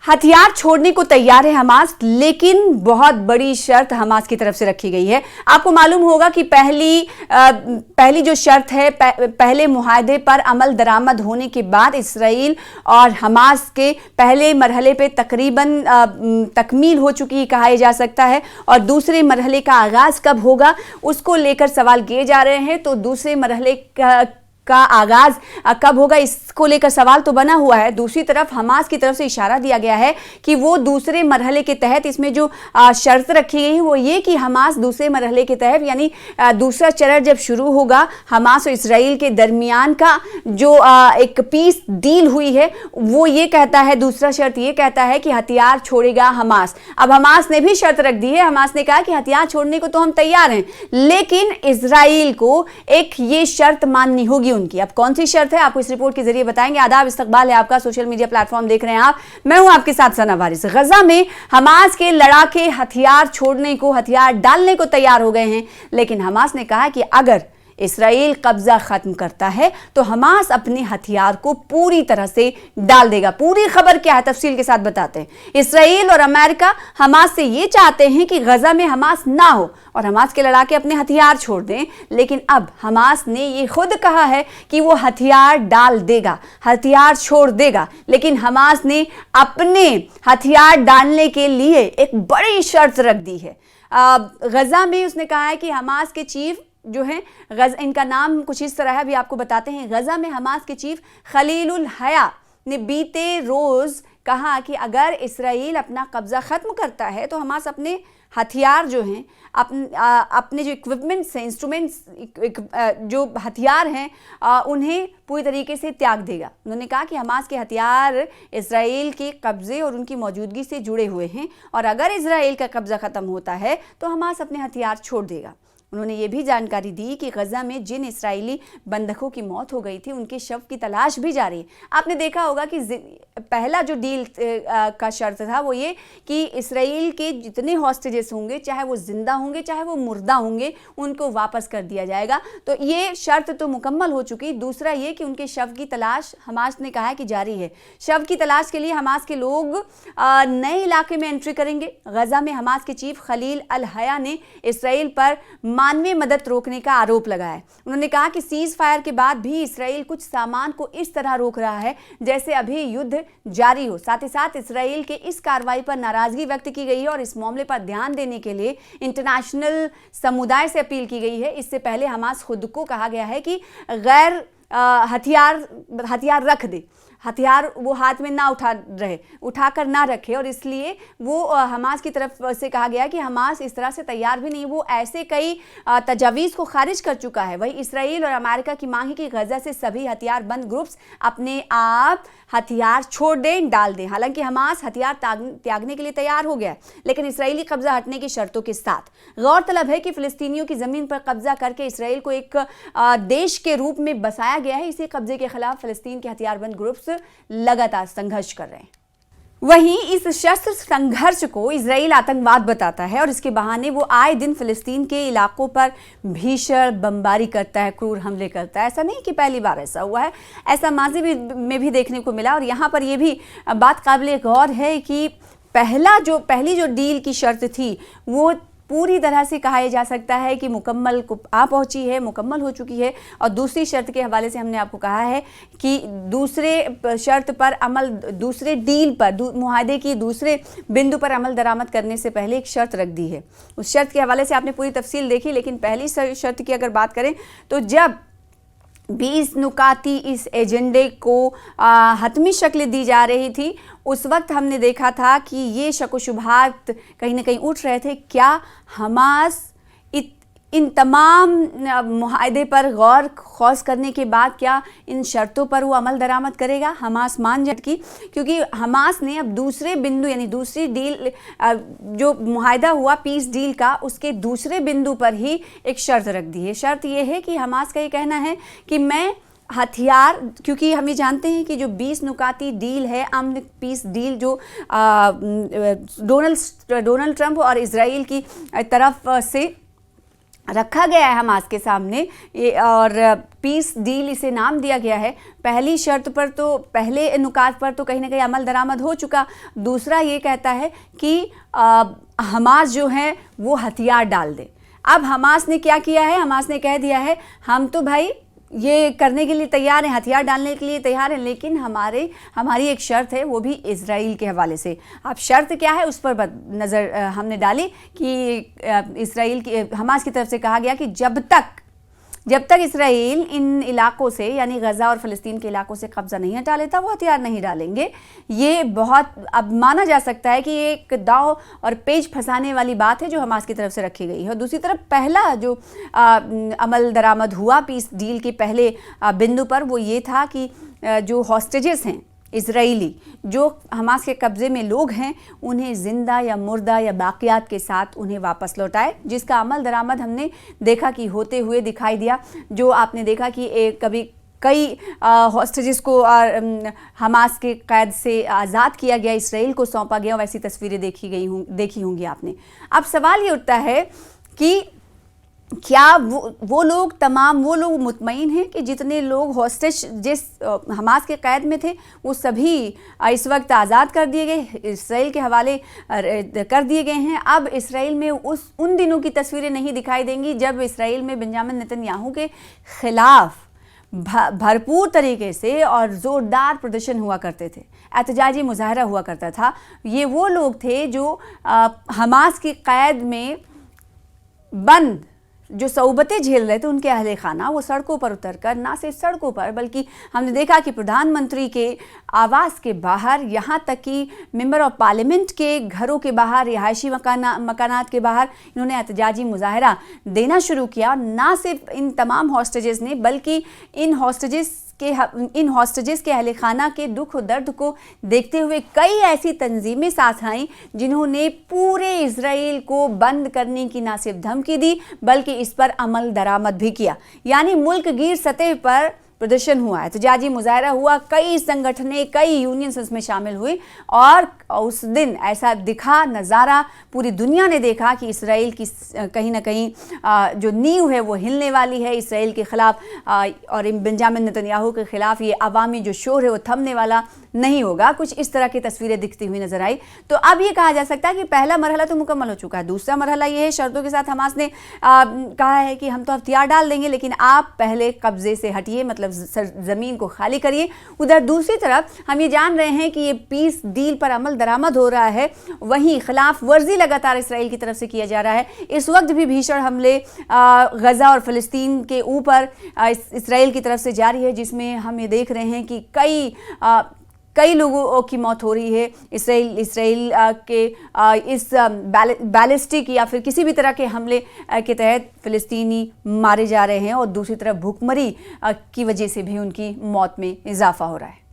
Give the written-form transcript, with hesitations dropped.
हथियार छोड़ने को तैयार है हमास, लेकिन बहुत बड़ी शर्त हमास की तरफ से रखी गई है। आपको मालूम होगा कि पहली जो शर्त है, पहले मुआहदे पर अमल दरामद होने के बाद इसराइल और हमास के पहले मरहले पे तकरीबन तकमील हो चुकी कहा जा सकता है, और दूसरे मरहले का आगाज कब होगा उसको लेकर सवाल किए जा रहे हैं। तो दूसरे मरहले का आगाज कब होगा इसको लेकर सवाल तो बना हुआ है। दूसरी तरफ हमास की तरफ से इशारा दिया गया है कि वो दूसरे मरहले के तहत, इसमें जो शर्त रखी गई है वो ये कि हमास दूसरे मरहले के तहत, यानी दूसरा चरण जब शुरू होगा हमास और इसराइल के दरमियान का जो एक पीस डील हुई है, वो ये कहता है, दूसरा शर्त ये कहता है कि हथियार छोड़ेगा हमास। अब हमास ने भी शर्त रख दी है। हमास ने कहा कि हथियार छोड़ने को तो हम तैयार हैं, लेकिन इसराइल को एक ये शर्त माननी होगी उनकी। अब कौन सी शर्त है आपको इस रिपोर्ट के जरिए बताएंगे। आदाब, इस्तकबाल है आपका, सोशल मीडिया प्लेटफॉर्म देख रहे हैं आप, मैं हूं आपके साथ सना वारिस। गजा में हमास के लड़ाके हथियार छोड़ने को, हथियार डालने को तैयार हो गए हैं, लेकिन हमास ने कहा कि अगर इसराइल कब्जा खत्म करता है तो हमास अपने हथियार को पूरी तरह से डाल देगा। पूरी खबर क्या है तफसील के साथ बताते हैं। इसराइल और अमेरिका हमास से ये चाहते हैं कि गजा में हमास ना हो और हमास के लड़ाके अपने हथियार छोड़ दें, लेकिन अब हमास ने ये खुद कहा है कि वो हथियार डाल देगा, हथियार छोड़ देगा। लेकिन हमास ने अपने हथियार डालने के लिए एक बड़ी शर्त रख दी है। गजा में उसने कहा है कि हमास के चीफ जो है, इनका नाम कुछ इस तरह है, अभी आपको बताते हैं। गजा में हमास के चीफ खलीलुल हया ने बीते रोज कहा कि अगर इसराइल अपना कब्जा खत्म करता है तो हमास अपने हथियार जो हैं, अपने जो इक्विपमेंट्स हैं, इंस्ट्रूमेंट्स, जो हथियार हैं, उन्हें पूरी तरीके से त्याग देगा। उन्होंने कहा कि हमास के हथियार इसराइल के कब्जे और उनकी मौजूदगी से जुड़े हुए हैं, और अगर इसराइल का कब्जा ख़त्म होता है तो हमास अपने हथियार छोड़ देगा। उन्होंने ये भी जानकारी दी कि गजा में जिन इस्राएली बंधकों की मौत हो गई थी उनके शव की तलाश भी जारी है। आपने देखा होगा कि पहला जो डील का शर्त था वो ये कि इसराइल के जितने हॉस्टेजेस होंगे, चाहे वो जिंदा होंगे चाहे वो मुर्दा होंगे, उनको वापस कर दिया जाएगा। तो ये शर्त तो मुकम्मल हो चुकी। दूसरा ये कि उनके शव की तलाश हमास ने कहा है कि जारी है। शव की तलाश के लिए हमास के लोग नए इलाके में एंट्री करेंगे। गजा में हमास के चीफ खलील अल हया ने इसराइल पर मानवीय मदद रोकने का आरोप लगाया। उन्होंने कहा कि सीज फायर के बाद भी इसराइल कुछ सामान को इस तरह रोक रहा है जैसे अभी युद्ध जारी हो। साथ ही साथ इसराइल के इस कार्रवाई पर नाराजगी व्यक्त की गई है और इस मामले पर ध्यान देने के लिए इंटरनेशनल समुदाय से अपील की गई है। इससे पहले हमास खुद को कहा गया है कि गैर हथियार रख दे, हथियार वो हाथ में ना उठाकर ना रखे, और इसलिए वो हमास की तरफ से कहा गया कि हमास इस तरह से तैयार भी नहीं। वो ऐसे कई तजावीज़ को खारिज कर चुका है। वही इसराइल और अमेरिका की मांग है कि गजा से सभी हथियार बंद ग्रुप्स अपने आप हथियार छोड़ दें, डाल दें। हालांकि हमास हथियार त्यागने के लिए तैयार हो गया, लेकिन इसराइली कब्जा हटने की शर्तों के साथ। गौरतलब है कि फिलिस्तीनियों की ज़मीन पर कब्जा करके इसराइल को एक देश के रूप में बसाया गया है। इसी कब्जे के खिलाफ फिलिस्तीन के हथियारबंद ग्रुप्स लगातार संघर्ष कर रहे हैं। वहीं इस शस्त्र संघर्ष को इजराइल आतंकवाद बताता है और इसके बहाने वो आए दिन फिलिस्तीन के इलाकों पर भीषण बमबारी करता है, क्रूर हमले करता है। ऐसा नहीं कि पहली बार ऐसा हुआ है, ऐसा माजी में भी देखने को मिला। और यहाँ पर ये भी बात काबिल गौर है कि पहली जो डील की शर्त थी वो पूरी तरह से कहा जा सकता है कि मुकम्मल को पहुंची है, मुकम्मल हो चुकी है। और दूसरी शर्त के हवाले से हमने आपको कहा है कि दूसरे शर्त पर अमल, दूसरे डील पर, मुआहदे की दूसरे बिंदु पर अमल दरामद करने से पहले एक शर्त रख दी है। उस शर्त के हवाले से आपने पूरी तफसील देखी, लेकिन पहली शर्त की अगर बात करें तो जब 20 नुकाती इस एजेंडे को हतमी शक्ल दी जा रही थी, उस वक्त हमने देखा था कि ये शक व शुबहात कहीं ना कहीं उठ रहे थे। क्या हमास इन तमाम मुआहदे पर गौर खौस करने के बाद क्या इन शर्तों पर वो अमल दरामद करेगा? हमास मान झटकी, क्योंकि हमास ने अब दूसरे बिंदु, यानी दूसरी डील जो मुआहदा हुआ पीस डील का, उसके दूसरे बिंदु पर ही एक शर्त रख दी है। शर्त ये है कि हमास का ये कहना है कि मैं हथियार, क्योंकि हम ये जानते हैं कि जो 20 नुकाती डील है, अमन पीस डील, जो डोनाल्ड ट्रंप और इजराइल की तरफ से रखा गया है हमास के सामने और पीस डील इसे नाम दिया गया है। पहली शर्त पर तो, पहले नुकात पर तो कहीं ना कहीं अमल दरामद हो चुका। दूसरा ये कहता है कि हमास जो है वो हथियार डाल दे। अब हमास ने क्या किया है, हमास ने कह दिया है हम तो भाई ये करने के लिए तैयार हैं, हथियार डालने के लिए तैयार हैं, लेकिन हमारी एक शर्त है, वो भी इजराइल के हवाले से। अब शर्त क्या है उस पर नज़र हमने डाली कि इजराइल की, हमास की तरफ से कहा गया कि जब तक इजराइल इन इलाकों से यानी गज़ा और फ़लस्तीन के इलाकों से कब्ज़ा नहीं हटा लेता वो हथियार नहीं डालेंगे। ये बहुत अब माना जा सकता है कि ये एक दाव और पेच फंसाने वाली बात है जो हमास की तरफ से रखी गई है। और दूसरी तरफ पहला जो अमल दरामद हुआ पीस डील के पहले बिंदु पर वो ये था कि जो हॉस्टेजेस हैं इजराइली, जो हमास के कब्ज़े में लोग हैं, उन्हें ज़िंदा या मुर्दा या बाक़ियात के साथ उन्हें वापस लौटाए, जिसका अमल दरामद हमने देखा कि होते हुए दिखाई दिया। जो आपने देखा कि कभी कई हॉस्टेजेस को हमास के कैद से आज़ाद किया गया, इसराइल को सौंपा गया, वैसी तस्वीरें देखी होंगी आपने। अब सवाल ये उठता है कि क्या वो लोग मुतमईन हैं कि जितने लोग हॉस्टेज जिस हमास के कैद में थे वो सभी इस वक्त आज़ाद कर दिए गए, इसराइल के हवाले कर दिए गए हैं। अब इसराइल में उन दिनों की तस्वीरें नहीं दिखाई देंगी जब इसराइल में बेंजामिन नेतन्याहू के ख़िलाफ़ भरपूर तरीके से और ज़ोरदार प्रदर्शन हुआ करते थे, एहतजाजी मुजाहरा हुआ करता था। ये वो लोग थे जो हमास की कैद में बंद जो सऊबतें झेल रहे थे, उनके अहले खाना वो सड़कों पर उतरकर, ना सिर्फ सड़कों पर बल्कि हमने देखा कि प्रधानमंत्री के आवास के बाहर, यहाँ तक कि मेंबर ऑफ पार्लियामेंट के घरों के बाहर, रिहायशी मकानात के बाहर इन्होंने एहतजाजी मुजाहरा देना शुरू किया। ना सिर्फ इन तमाम हॉस्टेजेस ने बल्कि इन हॉस्टेजेस के अहले खाना के दुख और दर्द को देखते हुए कई ऐसी तंजीमें साथ आईं जिन्होंने पूरे इजराइल को बंद करने की ना सिर्फ धमकी दी बल्कि इस पर अमल दरामद भी किया। यानी मुल्क गिर सतह पर प्रदर्शन हुआ है, एहतजाजी मुजाहरा हुआ, कई संगठनें, कई यूनियंस इसमें शामिल हुई और उस दिन ऐसा दिखा नज़ारा, पूरी दुनिया ने देखा कि इसराइल की कहीं ना कहीं जो नींव है वो हिलने वाली है इसराइल के ख़िलाफ़ और बेंजामिन नेतन्याहू के ख़िलाफ़ ये अवामी जो शोर है वो थमने वाला नहीं होगा। कुछ इस तरह की तस्वीरें दिखती हुई नजर आई। तो अब ये कहा जा सकता है कि पहला मरहला तो मुकम्मल हो चुका है। दूसरा मरहला ये है, शर्तों के साथ हमास ने कहा है कि हम तो हथियार डाल देंगे लेकिन आप पहले कब्जे से हटिए, मतलब ज़मीन को खाली करिए। उधर दूसरी तरफ हम ये जान रहे हैं कि ये पीस डील पर अमल दरामद हो रहा है, वहीं खिलाफ वर्जी लगातार इसराइल की तरफ से किया जा रहा है। इस वक्त भी भीषण हमले गज़ा और फ़लस्तीन के ऊपर इसराइल की तरफ से जारी है, जिसमें हम ये देख रहे हैं कि कई लोगों की मौत हो रही है। इसराइल के इस बैलिस्टिक या फिर किसी भी तरह के हमले के तहत फ़लस्तीनी मारे जा रहे हैं और दूसरी तरफ भूखमरी की वजह से भी उनकी मौत में इजाफा हो रहा है।